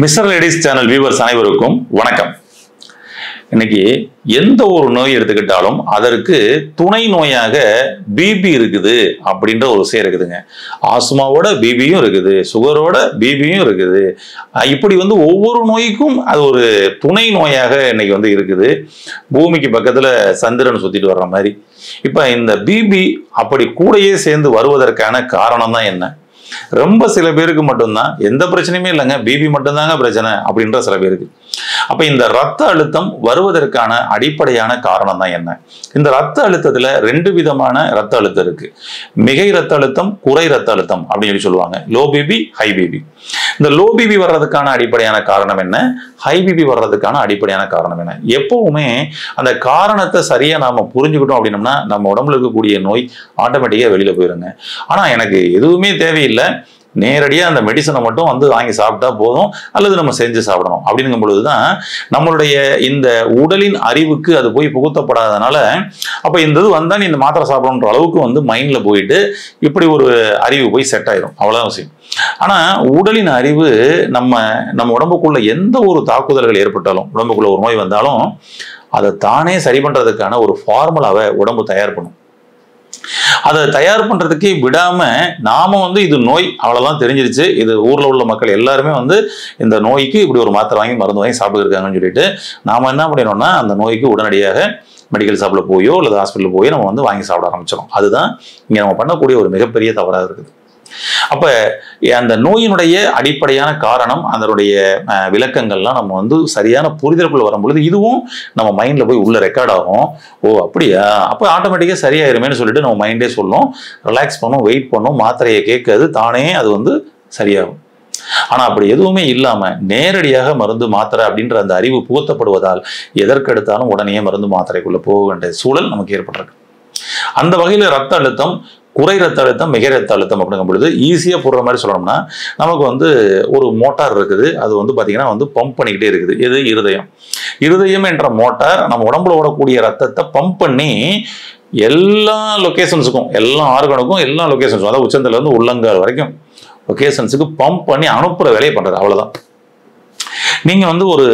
Mister ladies channel viewers அனைவருக்கும் வணக்கம். இன்னைக்கு எந்த ஒரு நோய் எடுத்துக்கிட்டாலும் அதற்கு துணை நோயாக பிபி இருக்குது அப்படின்ற ஒரு விஷயம் இருக்குதுங்க. ஆஸ்மாவோட பிபியும் இருக்குது, சுகரோட பிபியும் இருக்குது. இப்படி ஒவ்வொரு நோய்க்கும் அது ஒரு துணை நோயாக இன்னைக்கு இருக்குது. பூமிக்கு பக்கத்துல சந்திரன் சுத்திட்டு வர்ற மாதிரி இப்ப இந்த பிபி அப்படி கூடயே சேர்ந்து வருவதற்கான காரணம் தான் என்ன? ரொம்ப சில பேருக்கு மட்டும்தான் எந்த பிரச்சனையுமே இல்லைங்க, பிபி மட்டும்தாங்க பிரச்சனை அப்படின்ற சில பேருக்கு. அப்ப இந்த ரத்த அழுத்தம் வருவதற்கான அடிப்படையான காரணம் தான் என்ன? இந்த ரத்த அழுத்தத்துல ரெண்டு விதமான ரத்த அழுத்தம் இருக்கு. மிகை ரத்த அழுத்தம், குறை ரத்த அழுத்தம் அப்படின்னு சொல்லுவாங்க. Low BP, high BP. இந்த லோ பிபி வர்றதுக்கான அடிப்படையான காரணம் என்ன, ஹை பிபி வர்றதுக்கான அடிப்படையான காரணம் என்ன? எப்பவுமே அந்த காரணத்தை சரியா நாம புரிஞ்சுக்கிட்டோம் அப்படின்னம்னா நம்ம உடம்புல இருக்கக்கூடிய நோய் ஆட்டோமேட்டிக்கா வெளியில போயிருங்க. ஆனா எனக்கு எதுவுமே தேவையில்லை, நேரடியாக அந்த மெடிசனை மட்டும் வாங்கி சாப்பிட்டா போதும், அல்லது நம்ம செஞ்சு சாப்பிடணும் அப்படிங்கும் பொழுதுதான் நம்மளுடைய இந்த உடலின் அறிவுக்கு அது போய் புகுத்தப்படாதனால அப்ப இந்த இது வந்தா நீ இந்த மாத்திரை சாப்பிடணுன்ற அளவுக்கு மைண்ட்ல போயிட்டு இப்படி ஒரு அறிவு போய் செட் ஆயிடும். அவ்வளவுதான் விஷயம். ஆனா உடலின் அறிவு நம்ம உடம்புக்குள்ள எந்த ஒரு தாக்குதல்கள் ஏற்பட்டாலும், உடம்புக்குள்ள ஒரு நோய் வந்தாலும் அதை தானே சரி பண்றதுக்கான ஒரு ஃபார்முலாவை உடம்பு தயார் பண்ணும். அதை தயார் பண்றதுக்கே விடாம நாம இது நோய் அவ்வளவுதான் தெரிஞ்சிருச்சு, இது ஊர்ல உள்ள மக்கள் எல்லாருமே இந்த நோய்க்கு இப்படி ஒரு மாத்திரை வாங்கி மருந்து வாங்கி சாப்பிட்டு இருக்காங்கன்னு சொல்லிட்டு நாம என்ன பண்ணிடணும்னா அந்த நோய்க்கு உடனடியாக மெடிக்கல் ஷாப்ல போயோ அல்லது ஹாஸ்பிட்டல் போயோ நம்ம வாங்கி சாப்பிட ஆரம்பிச்சிடும். அதுதான் இங்க நம்ம பண்ணக்கூடிய ஒரு மிகப்பெரிய தவறாக இருக்குது. அப்ப அந்த நோயினுடைய அடிப்படையான காரணம், அதனுடைய விளக்கங்கள்லாம் நம்ம சரியான புரிதலுக்குள்ள வரும் பொழுது இதுவும் நம்ம மைண்ட்ல போய் உள்ள ரெக்கார்ட் ஆகும். ஓ அப்படியா, அப்ப ஆட்டோமேட்டிக்கா சரியாயிருமேன்னு சொல்லிட்டு நம்ம மைண்டே சொல்லும், ரிலாக்ஸ் பண்ணும், வெயிட் பண்ணும், மாத்திரையை கேட்காது, தானே அது சரியாகும். ஆனா அப்படி எதுவுமே இல்லாம நேரடியாக மருந்து மாத்திரை அப்படின்ற அந்த அறிவு புகுத்தப்படுவதால் எதற்கெடுத்தாலும் உடனே மருந்து மாத்திரைக்குள்ள போக வேண்டிய சூழல் நமக்கு ஏற்பட்டிருக்கு. அந்த வகையில ரத்த அழுத்தம், குறை ரத்த அழுத்தம், மிகை ரத்த அழுத்தம் அப்படிங்கும் பொழுது ஈஸியா போடுற மாதிரி சொல்லணும்னா நமக்கு ஒரு மோட்டார் இருக்குது. அது பாத்தீங்கன்னா பம்ப் பண்ணிக்கிட்டே இருக்குது. எது? இருதயம். இருதயம் என்ற மோட்டார் நம்ம உடம்புல ஓடக்கூடிய ரத்தத்தை பம்ப் பண்ணி எல்லா லொகேஷன்ஸுக்கும், எல்லா ஆர்கனுக்கும், எல்லா லொகேஷன்ஸும், அதாவது உச்சந்தல இருந்து உள்ளங்கால் வரைக்கும் லொகேஷன்ஸுக்கு பம்ப் பண்ணி அனுப்புற வேலையை பண்றது. அவ்வளவுதான். நீங்க ஒரு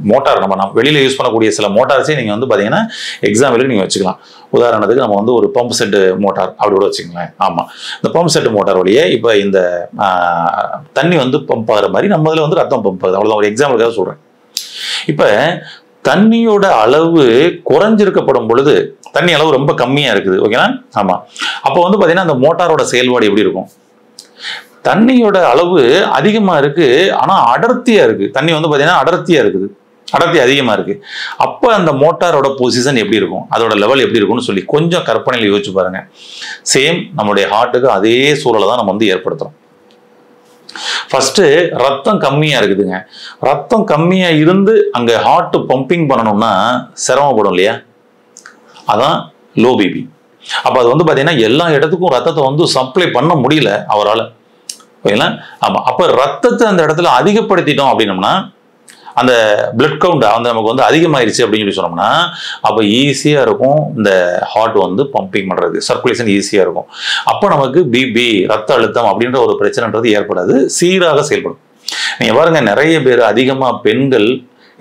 மோட்டார் நம்ம வெளியில யூஸ் பண்ணக்கூடிய சில மோட்டார்ஸே நீங்க பாத்தீங்கன்னா எக்ஸாம்பிளுக்கு நீங்க வச்சுக்கலாம். உதாரணத்துக்கு நம்ம ஒரு பம்ப் செட் மோட்டார் அப்படி கூட வச்சுக்கலாம். ஆமா, இந்த பம்ப் செட் மோட்டார் வழியே இப்ப இந்த தண்ணி பம்ப் ஆகிற மாதிரி நம்ம இதுல ரத்தம் பம்ப் ஆகுது. அவ்வளவுதான், ஒரு எக்ஸாம்பிளுக்காக சொல்றேன். இப்ப தண்ணியோட அளவு குறைஞ்சிருக்கப்படும் பொழுது தண்ணி அளவு ரொம்ப கம்மியா இருக்குது, ஓகேனா? ஆமா, அப்ப பாத்தீங்கன்னா அந்த மோட்டாரோட செயல்பாடு எப்படி இருக்கும்? தண்ணியோட அளவு அதிகமா இருக்கு, ஆனா அடர்த்தியா இருக்கு. தண்ணி பாத்தீங்கன்னா அடர்த்தியா இருக்குது, அடர்த்தி அதிகமா இருக்கு. அப்ப அந்த மோட்டாரோட பொசிஷன் எப்படி இருக்கும், அதோட லெவல் எப்படி இருக்கும்னு சொல்லி கொஞ்சம் கற்பனையில யோசிச்சு பாருங்க. சேம் நம்மளுடைய ஹார்ட்டுக்கு அதே சூழலை தான் நம்ம ஏற்படுத்துறோம். ஃபர்ஸ்ட் ரத்தம் கம்மியா இருக்குதுங்க. ரத்தம் கம்மியா இருந்து அங்க ஹார்ட் பம்பிங் பண்ணணும்னா சிரமப்படும் இல்லையா? அதான் லோ பிபி. அப்ப அது பாத்தீங்கன்னா எல்லா இடத்துக்கும் ரத்தத்தை சப்ளை பண்ண முடியல அவரால். ஆமா, அப்ப ரத்தத்தை அந்த இடத்துல அதிகப்படுத்திட்டோம் அப்படின்னம்னா அந்த பிளட் கவுண்ட் நமக்கு அதிகமாயிருச்சு அப்படின்னு சொல்லி சொன்னோம்னா அப்ப ஈஸியா இருக்கும் இந்த ஹார்ட் பம்பிங் பண்றது, சர்க்குலேஷன் ஈஸியா இருக்கும். அப்ப நமக்கு பிபி, ரத்த அழுத்தம் அப்படின்ற ஒரு பிரச்சனைன்றது ஏற்படாது, சீராக செயல்படும். நீங்க பாருங்க, நிறைய பேர் அதிகமா பெண்கள்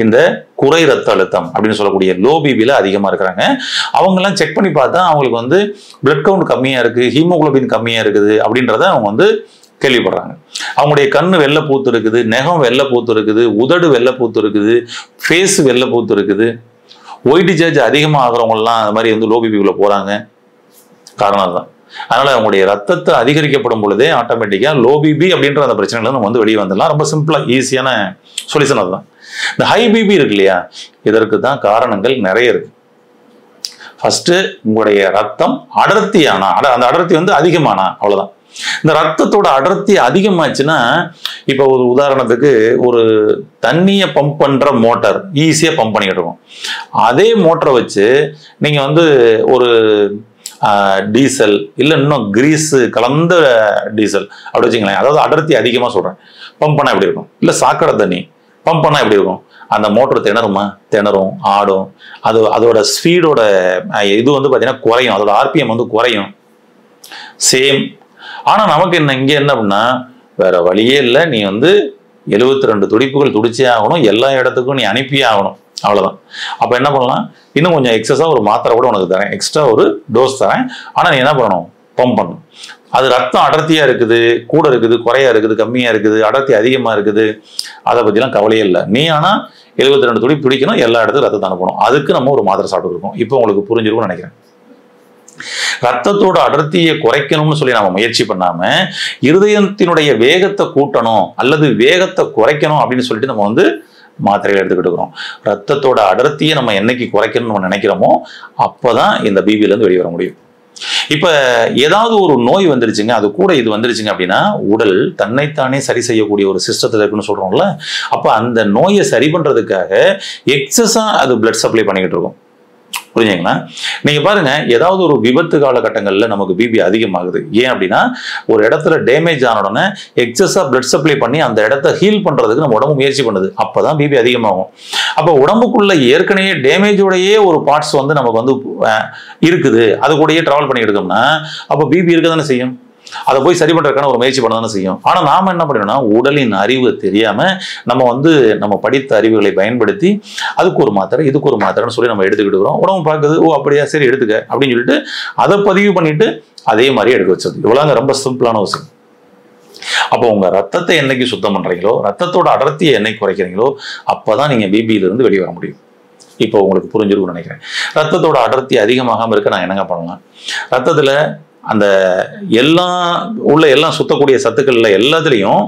இந்த குறை ரத்த அழுத்தம் அப்படின்னு சொல்லக்கூடிய லோ பிபில அதிகமா இருக்கிறாங்க. அவங்க எல்லாம் செக் பண்ணி பார்த்தா அவங்களுக்கு பிளட் கவுண்ட் கம்மியா இருக்கு, ஹீமோகுளோபின் கம்மியா இருக்குது அப்படின்றத அவங்க கேள்விப்படுறாங்க. அவங்களுடைய கண்ணு வெள்ளை பூத்து இருக்குது, நெகம் வெள்ளை பூத்து இருக்குது, உதடு வெள்ளை பூத்து இருக்குது, ஃபேஸ் வெள்ளை பூத்து இருக்குது. ஒயிட் சார்ஜ் அதிகமாக ஆகிறவங்க எல்லாம் அந்த மாதிரி லோ பிபிக்குள்ள போறாங்க. காரணம் தான். அதனால அவங்களுடைய ரத்தத்தை அதிகரிக்கப்படும் பொழுதே ஆட்டோமேட்டிக்கா லோ பிபி அப்படின்ற அந்த பிரச்சனைகள் நம்ம வெளியே வந்துடலாம். ரொம்ப சிம்பிளா ஈஸியான சொல்யூஷன் அதுதான். இந்த ஹை பிபி இருக்கு இல்லையா, இதற்கு தான் காரணங்கள் நிறைய இருக்கு. ஃபர்ஸ்ட் உங்களுடைய ரத்தம் அடர்த்தியானா, அந்த அடர்த்தி அதிகமானா, அவ்வளவுதான். இந்த ரத்தத்தோட அடர்த்தி அதிகமாச்சுன்னா இப்ப ஒரு உதாரணத்துக்கு ஒரு தண்ணியை பம்ப் பண்ற மோட்டார் ஈஸியா பம்ப் பண்ணிட்டு இருக்கும். அதே மோட்டரை வச்சு நீங்க ஒரு டீசல் இல்ல இன்னும் கிரீஸ் கலந்த டீசல் அப்படி வச்சுங்களேன், அதாவது அடர்த்தி அதிகமா சொல்றேன், பம்ப் பண்ணா எப்படி இருக்கும்? இல்ல சாக்கடை தண்ணி பம்ப் பண்ணா எப்படி இருக்கும்? அந்த மோட்டர் திணறுமா? திணறும், ஆடும். அதோட ஸ்பீடோட இது பாத்தீங்கன்னா குறையும், அதோட ஆர்பிஎம் குறையும். சேம். ஆனா நமக்கு இங்க என்ன அப்படின்னா வேற வழியே இல்லை, நீ 72 துடிப்புகள் துடிச்சே ஆகணும், எல்லா இடத்துக்கும் நீ அனுப்பியே ஆகணும், அவ்வளவுதான். அப்ப என்ன பண்ணலாம், இன்னும் கொஞ்சம் எக்ஸஸா ஒரு மாத்திரை கூட உனக்கு தரேன், எக்ஸ்ட்ரா ஒரு டோஸ் தரேன், ஆனா நீ என்ன பண்ணணும், பம்ப் பண்ணணும். அது ரத்தம் அடர்த்தியா இருக்குது, கூட இருக்குது, குறையா இருக்குது, கம்மியா இருக்குது, அடர்த்தி அதிகமா இருக்குது, அதை பத்திலாம் கவலையே இல்லை. நீ ஆனா 72 துடி பிடிக்கணும், எல்லா இடத்துக்கும் ரத்தத்தை அனுப்பணும். அதுக்கு நம்ம ஒரு மாத்திரை சாப்பிட்டுருக்கோம். இப்போ உங்களுக்கு புரிஞ்சிருக்கும்னு நினைக்கிறேன். ரத்தத்தோட அடர்த்தியை குறைக்கணும்னு சொல்லி நம்ம முயற்சி பண்ணாம இருதயத்தினுடைய வேகத்தை கூட்டணும் அல்லது வேகத்தை குறைக்கணும் அப்படின்னு சொல்லிட்டு நம்ம வந்து மாத்திரைகள் எடுத்துக்கிட்டு இருக்கிறோம். ரத்தத்தோட அடர்த்தியை நம்ம என்னைக்கு குறைக்கணும்னு நம்ம நினைக்கிறோமோ அப்பதான் இந்த பிபில இருந்து வெளியே வர முடியும். இப்ப ஏதாவது ஒரு நோய் வந்துருச்சுங்க, அது கூட இது வந்துருச்சுங்க அப்படின்னா உடல் தன்னைத்தானே சரி செய்யக்கூடிய ஒரு சிஸ்டத்துல இருக்குன்னு சொல்றோம்ல. அப்ப அந்த நோயை சரி பண்றதுக்காக எக்ஸஸா அது பிளட் சப்ளை பண்ணிக்கிட்டு இருக்கும். புரிஞ்சுங்களா? நீங்க பாருங்க, ஏதாவது ஒரு விபத்து காலகட்டங்கள்ல நமக்கு பிபி அதிகமாகுது. ஏன் அப்படின்னா ஒரு இடத்துல டேமேஜ் ஆன உடனே எக்ஸஸா பிளட் சப்ளை பண்ணி அந்த இடத்த ஹீல் பண்றதுக்கு நம்ம உடம்பு முயற்சி பண்ணுது. அப்பதான் பிபி அதிகமாகும். அப்ப உடம்புக்குள்ள ஏற்கனவே டேமேஜோடையே ஒரு பார்ட்ஸ் வந்து நமக்கு வந்து இருக்குது, அது கூடயே டிராவல் பண்ணிட்டு இருக்கோம்னா அப்ப பிபி இருக்க தானே செய்யும். அதை போய் சரி பண்றதுக்கான ஒரு முயற்சி பண்ண தானே செய்யும். ஆனா நாம என்ன பண்ணணும்னா உடலின் அறிவு தெரியாம நம்ம படித்த அறிவுகளை பயன்படுத்தி அதுக்கு ஒரு மாத்திரை இதுக்கு ஒரு மாத்திரைன்னு சொல்லி நம்ம எடுத்துக்கிட்டு இருக்கிறோம். உடம்பு பார்க்குது, ஓ அப்படியா சரி எடுத்துக்க அப்படின்னு சொல்லிட்டு அதை பதிவு பண்ணிட்டு அதே மாதிரி எடுக்க வச்சது. இவ்வளவுங்க ரொம்ப சிம்பிளான விஷயம். அப்போ உங்க ரத்தத்தை என்னைக்கு சுத்தம் பண்றீங்களோ, ரத்தத்தோட அடர்த்தியை என்னைக்கு குறைக்கிறீங்களோ அப்பதான் நீங்க பிபியில இருந்து வெளியே வர முடியும். இப்போ உங்களுக்கு புரிஞ்சிருக்கும்னு நினைக்கிறேன். ரத்தத்தோட அடர்த்தி அதிகமாகாம இருக்க நான் என்னங்க பண்ணலாம், ரத்தத்துல அந்த எல்லாம் சுத்தக்கூடிய சத்துக்கள்ல எல்லாத்துலயும்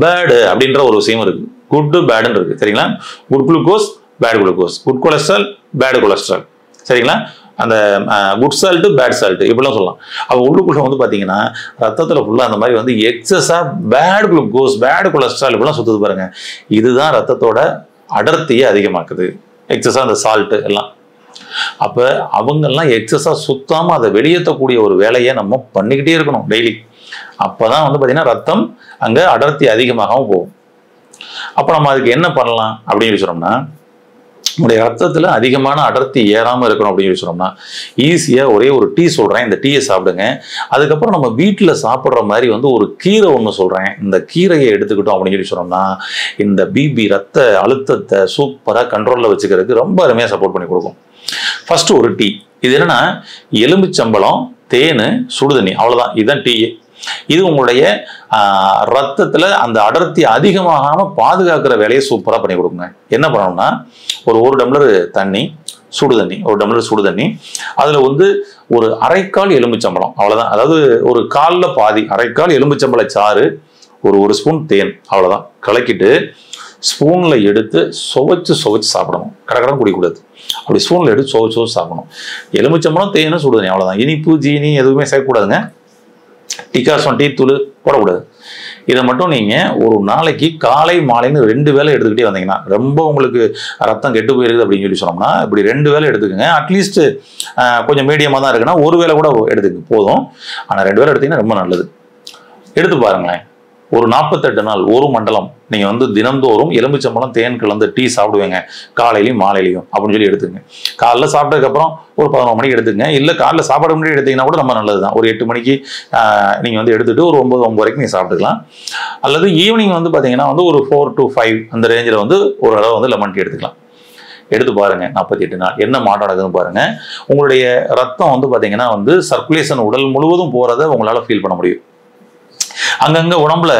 பேடு அப்படின்ற ஒரு விஷயம் இருக்கு. குட் பேடுன்னு இருக்கு, சரிங்களா? Good glucose, bad glucose, good cholesterol, bad cholesterol, சரிங்களா? அந்த குட் சால்ட், பேட் சால்ட் இப்படிலாம் சொல்லலாம். அப்போ உள்ளுக்குள்ள வந்து பாத்தீங்கன்னா ரத்தத்துல ஃபுல்லா அந்த மாதிரி வந்து எக்ஸஸா பேட் குளுக்கோஸ், பேட் கொலஸ்ட்ரால் இப்படிலாம் சுத்துது பாருங்க. இதுதான் ரத்தத்தோட அடர்த்தியை அதிகமாக்குது, எக்ஸஸா அந்த சால்ட் எல்லாம். அப்ப அவங்கெல்லாம் எக்ஸஸா சுத்தாம அதை வெளியேற்றக்கூடிய ஒரு வேலையை நம்ம பண்ணிக்கிட்டே இருக்கணும் டெய்லி. அப்பதான் வந்து பாத்தீங்கன்னா ரத்தம் அங்க அடர்த்தி அதிகமாகவும் போகும். அப்ப நம்ம அதுக்கு என்ன பண்ணலாம் அப்படின்னு சொன்னோம்னா, உங்களுடைய ரத்தத்துல அதிகமான அடர்த்தி ஏறாம இருக்கணும் அப்படின்னு சொன்னோம்னா ஈஸியா ஒரே ஒரு டீ சொல்றேன், இந்த டீயை சாப்பிடுங்க. அதுக்கப்புறம் நம்ம வீட்டுல சாப்பிடுற மாதிரி வந்து ஒரு கீரை ஒண்ணு சொல்றேன், இந்த கீரையை எடுத்துக்கிட்டோம் அப்படின்னு சொல்லி சொன்னோம்னா இந்த பிபி ரத்த அழுத்தத்தை சூப்பரா கண்ட்ரோல்ல வச்சுக்கிறதுக்கு ரொம்ப அருமையா சப்போர்ட் பண்ணி கொடுக்கும். ஃபர்ஸ்ட் ஒரு டீ. இது என்னன்னா எலுமிச்சம்பழம், தேனு, சுடுதண்ணி, அவ்வளவுதான். இதுதான் டீ. இது உங்களுடைய ரத்தத்துல அந்த அடர்த்தி அதிகமாகாம பாதுகாக்கிற வேலையை சூப்பரா பண்ணி கொடுக்குங்க. என்ன பண்ணணும்னா ஒரு டம்ளர் தண்ணி, சுடுதண்ணி, ஒரு டம்ளர் சுடுதண்ணி, அதுல வந்து ஒரு அரைக்கால் எலுமிச்சம்பழம், அவ்வளவுதான். அதாவது ஒரு கால்ல பாதி, அரைக்கால் எலுமிச்சம்பழ சாறு, ஒரு ஸ்பூன் தேன், அவ்வளவுதான். கலக்கிட்டு ஸ்பூன்ல எடுத்து சுவைச்சு சாப்பிடணும். கடற்கடன் குடிக்கூடாது. அப்படி ஸ்பூன்ல எடுத்து சுவைச்சு சாப்பிடணும். எலுமிச்சம்பழம், தேனு, சுடுதண்ணி, அவ்வளவுதான். இனிப்பு, ஜீனி எதுவுமே சேர்க்கக்கூடாதுங்க. டிகாசன், டீ தூள் போடக்கூடாது. இதை மட்டும் நீங்க ஒரு நாளைக்கு காலை மாலைன்னு 2 வேளை எடுத்துக்கிட்டே வந்தீங்கன்னா, ரொம்ப உங்களுக்கு ரத்தம் கெட்டு போயிருக்குது அப்படின்னு சொல்லி சொன்னோம்னா இப்படி 2 வேளை எடுத்துக்கோங்க. அட்லீஸ்ட் கொஞ்சம் மீடியமா தான் இருக்குன்னா 1 வேளை கூட எடுத்துக்க போதும். ஆனா 2 வேளை எடுத்தீங்கன்னா ரொம்ப நல்லது. எடுத்து பாருங்களேன். ஒரு 48 நாள், ஒரு மண்டலம் நீங்க வந்து தினந்தோறும் எலுமிச்சம்பழம், தேன் கலந்து டீ சாப்பிடுவீங்க, காலையிலையும் மாலையிலையும் அப்படின்னு சொல்லி எடுத்துங்க. காலைல சாப்பிட்டதுக்கு அப்புறம் ஒரு 11 மணிக்கு எடுத்துங்க. இல்ல காலைல சாப்பாடு முன்னாடி எடுத்தீங்கன்னா கூட ரொம்ப நல்லதுதான். ஒரு 8 மணிக்கு நீங்க வந்து எடுத்துட்டு ஒரு 9 வரைக்கும் நீங்க சாப்பிட்டுக்கலாம். அல்லது ஈவினிங் வந்து பாத்தீங்கன்னா வந்து ஒரு 4 to 5 அந்த ரேஞ்சில் வந்து ஒரு அளவு வந்து லெமன் டீ எடுத்துக்கலாம். எடுத்து பாருங்க. 48 நாள் என்ன மாற்றம் நடக்குதுன்னு பாருங்க. உங்களுடைய ரத்தம் வந்து பாத்தீங்கன்னா வந்து சர்க்குலேஷன் உடல் முழுவதும் போறதை உங்களால ஃபீல் பண்ண முடியும். அங்கங்க உடம்புல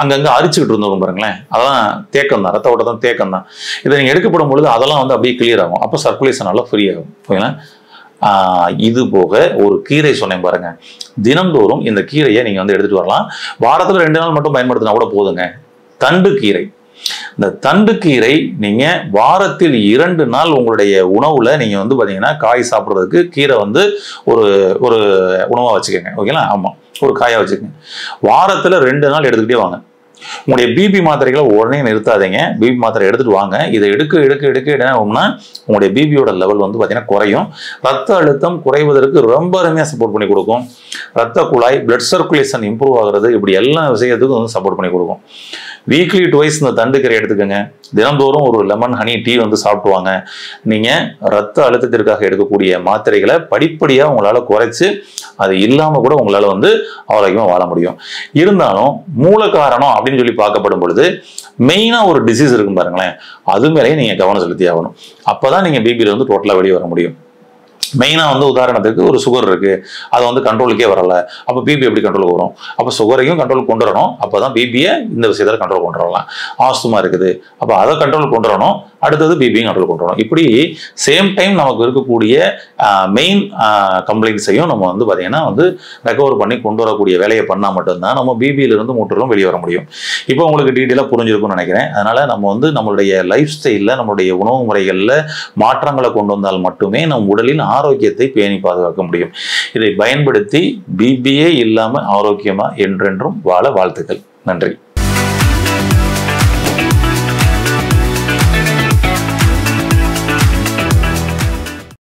அங்கங்க அரிச்சுக்கிட்டு இருந்தோம் பாருங்களேன், அதெல்லாம் தேக்கம் தான், ரத்த ஓட்டம் தேக்கம் தான். இதை நீங்க எடுக்கப்படும் பொழுது அதெல்லாம் வந்து அப்படியே கிளியர் ஆகும். அப்போ சர்க்குலேஷன் நல்லா ஃப்ரீ ஆகும். ஓகேங்களா? இது போக ஒரு கீரை சொன்னேன் பாருங்க. தினந்தோறும் இந்த கீரையை நீங்க வந்து எடுத்துட்டு வரலாம். வாரத்துல 2 நாள் மட்டும் பயன்படுத்தினா கூட போதுங்க. தண்டு கீரை. இந்த தண்டு கீரை நீங்க வாரத்தில் 2 நாள் உங்களுடைய உணவுல நீங்க வந்து பாத்தீங்கன்னா காய் சாப்பிடுறதுக்கு கீரை வந்து ஒரு உணவா வச்சுக்கோங்க. ஓகேங்களா? ஆமா, ஒரு காயா வச்சுக்கோங்க. வாரத்துல 2 நாள் எடுத்துக்கிட்டே வாங்க. உங்களுடைய பிபி மாத்திரைகளை உடனே நிறுத்தாதீங்க. பிபி மாத்திரை எடுத்துட்டு வாங்க. இதை எடுக்க என்ன ஆகும்னா உங்களுடைய பிபியோட லெவல் வந்து பாத்தீங்கன்னா குறையும். ரத்த அழுத்தம் குறைவதற்கு ரொம்ப அருமையா சப்போர்ட் பண்ணி கொடுக்கும். ரத்த குழாய், பிளட் சர்க்குலேஷன் இம்ப்ரூவ் ஆகுறது, இப்படி எல்லா விஷயத்துக்கும் வந்து சப்போர்ட் பண்ணி கொடுக்கும். வீக்லி டுவைஸ் இந்த தண்டுக்கீரை எடுத்துக்கோங்க. தினந்தோறும் ஒரு லெமன் ஹனி டீ வந்து சாப்பிட்டுவாங்க. நீங்க ரத்த அழுத்தத்திற்காக எடுக்கக்கூடிய மாத்திரைகளை படிப்படியாக உங்களால குறைச்சு அது இல்லாம கூட உங்களால வந்து ஆரோக்கியமா வாழ முடியும். இருந்தாலும் மூல காரணம் அப்படின்னு சொல்லி பார்க்கப்படும் பொழுது மெயினா ஒரு டிசீஸ் இருக்கும் பாருங்களேன், அது மேலேயே நீங்க கவனம் செலுத்தி ஆகணும். அப்பதான் நீங்க பிபில வந்து டோட்டலா வெளியே வர முடியும். மெயினா வந்து உதாரணத்துக்கு ஒரு சுகர் இருக்கு, அது வந்து கண்ட்ரோலுக்கே வரல, அப்ப பிபி எப்படி கண்ட்ரோல் வரும்? அப்ப சுகரையும் கண்ட்ரோல் கொண்டு வரணும், அப்பதான் பிபியை இந்த விஷயத்துல கண்ட்ரோல் கொண்டு வரலாம். ஆஸ்துமா இருக்குது, அப்ப அதை கண்ட்ரோல் கொண்டு வரணும், அடுத்தது பிபியும் கண்ட்ரோல் கொண்டு வரணும். இப்படி சேம் டைம் நமக்கு இருக்கக்கூடிய மெயின் கம்ப்ளைண்ட்ஸையும் நம்ம வந்து பாத்தீங்கன்னா வந்து ரெக்கவர் பண்ணி கொண்டு வரக்கூடிய வேலையை பண்ணா மட்டும்தான் நம்ம பிபியில இருந்து முற்றிலும் வெளியே வர முடியும். இப்போ உங்களுக்கு டீட்டெயிலாக புரிஞ்சிருக்கும்னு நினைக்கிறேன். அதனால நம்ம வந்து நம்மளுடைய லைஃப் ஸ்டைல்ல, நம்மளுடைய உணவு முறைகள்ல மாற்றங்களை கொண்டு வந்தால் மட்டுமே நம் உடலின் ஆரோக்கியத்தை பேணி பாதுகாக்க முடியும். இதை பயன்படுத்தி பிபியே இல்லாம ஆரோக்கியமா என்றென்றும் வாழ வாழ்த்துக்கள். நன்றி.